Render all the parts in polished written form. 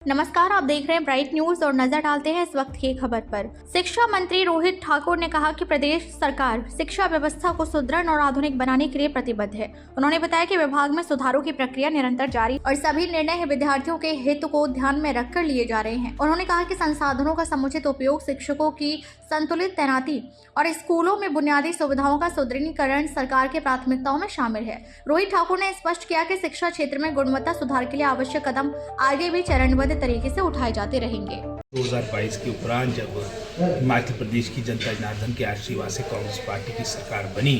नमस्कार, आप देख रहे हैं ब्राइट न्यूज और नजर डालते हैं इस वक्त की खबर पर। शिक्षा मंत्री रोहित ठाकुर ने कहा कि प्रदेश सरकार शिक्षा व्यवस्था को सुदृढ़ और आधुनिक बनाने के लिए प्रतिबद्ध है। उन्होंने बताया कि विभाग में सुधारों की प्रक्रिया निरंतर जारी और सभी निर्णय विद्यार्थियों के हित को ध्यान में रखकर लिए जा रहे हैं। उन्होंने कहा कि संसाधनों का समुचित उपयोग, शिक्षकों की संतुलित तैनाती और स्कूलों में बुनियादी सुविधाओं का सुदृढ़ीकरण सरकार की प्राथमिकताओं में शामिल है। रोहित ठाकुर ने स्पष्ट किया कि शिक्षा क्षेत्र में गुणवत्ता सुधार के लिए आवश्यक कदम आगे भी चरणबद्ध तरीके से उठाए जाते रहेंगे। 2022 के उपरांत जब हिमाचल प्रदेश की जनता जनार्दन के आशीर्वाद से कांग्रेस पार्टी की सरकार बनी,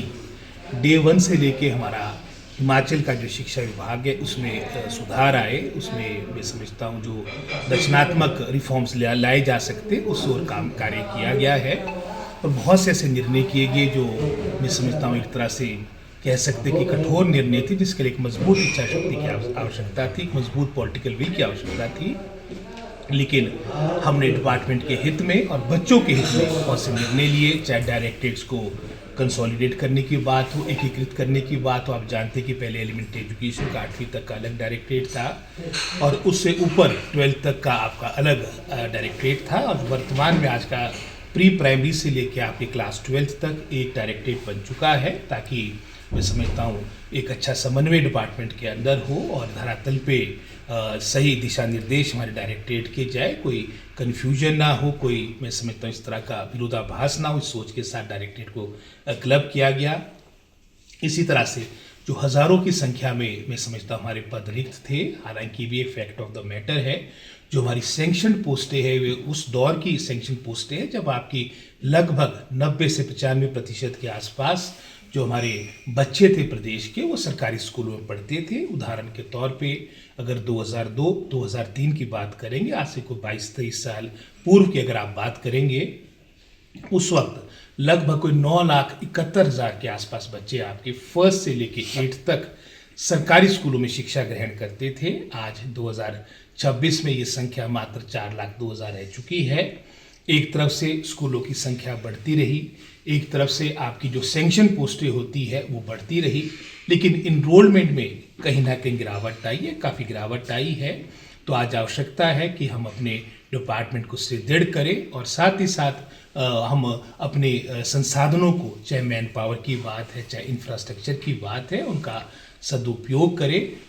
डे 1 से लेके हमारा हिमाचल का जो शिक्षा विभाग है उसमें सुधार आए। उसमें मैं समझता हूँ जो रचनात्मक रिफॉर्म्स लाए जा सकते उस ओर काम कार्य किया गया है और बहुत से ऐसे निर्णय किए गए जो मैं समझता हूँ एक तरह से कह सकते कि कठोर निर्णय थे, जिसके लिए एक मजबूत इच्छा शक्ति की आवश्यकता थी, एक मजबूत पॉलिटिकल विल की आवश्यकता थी। लेकिन हमने डिपार्टमेंट के हित में और बच्चों के हित में बहुत से निर्णय लिए, चाहे डायरेक्टरेट्स को कंसोलिडेट करने की बात हो, एकीकृत करने की बात हो। आप जानते हैं कि पहले एलिमेंट्री एजुकेशन का 8वीं तक का अलग डायरेक्टरेट था और उससे ऊपर 12th तक का आपका अलग डायरेक्टरेट था और वर्तमान में आज का प्री प्राइमरी से लेकर आपके क्लास 12th तक एक डायरेक्टरेट बन चुका है, ताकि मैं समझता हूँ एक अच्छा समन्वय डिपार्टमेंट के अंदर हो और धरातल पे सही दिशा निर्देश हमारे डायरेक्टरेट के जाए, कोई कन्फ्यूजन ना हो, कोई मैं समझता हूँ इस तरह का विरोधाभास ना हो। इस सोच के साथ डायरेक्टरेट को क्लब किया गया। इसी तरह से जो हज़ारों की संख्या में मैं समझता हूँ हमारे पद रिक्त थे, हालांकि भी एक फैक्ट ऑफ द मैटर है, जो हमारी सैंक्शन पोस्टें हैं वे उस दौर की सैंक्शन पोस्टें हैं जब आपकी लगभग 90 से 95% के आसपास जो हमारे बच्चे थे प्रदेश के वो सरकारी स्कूलों में पढ़ते थे। उदाहरण के तौर पे अगर 2002-2003 की बात करेंगे, आज से कोई 22-23 साल पूर्व की अगर आप बात करेंगे, उस वक्त लगभग कोई 9,71,000 के आसपास बच्चे आपके फर्स्ट से लेके 8th तक सरकारी स्कूलों में शिक्षा ग्रहण करते थे। आज 2026 में ये संख्या मात्र 4,02,000 रह चुकी है। एक तरफ से स्कूलों की संख्या बढ़ती रही, एक तरफ से आपकी जो सैंक्शन पोस्टें होती है वो बढ़ती रही, लेकिन इनरोलमेंट में कहीं ना कहीं गिरावट आई है, काफ़ी गिरावट आई है। तो आज आवश्यकता है कि हम अपने डिपार्टमेंट को सुदृढ़ करें और साथ ही साथ हम अपने संसाधनों को, चाहे मैन पावर की बात है, चाहे इंफ्रास्ट्रक्चर की बात है, उनका सदुपयोग करें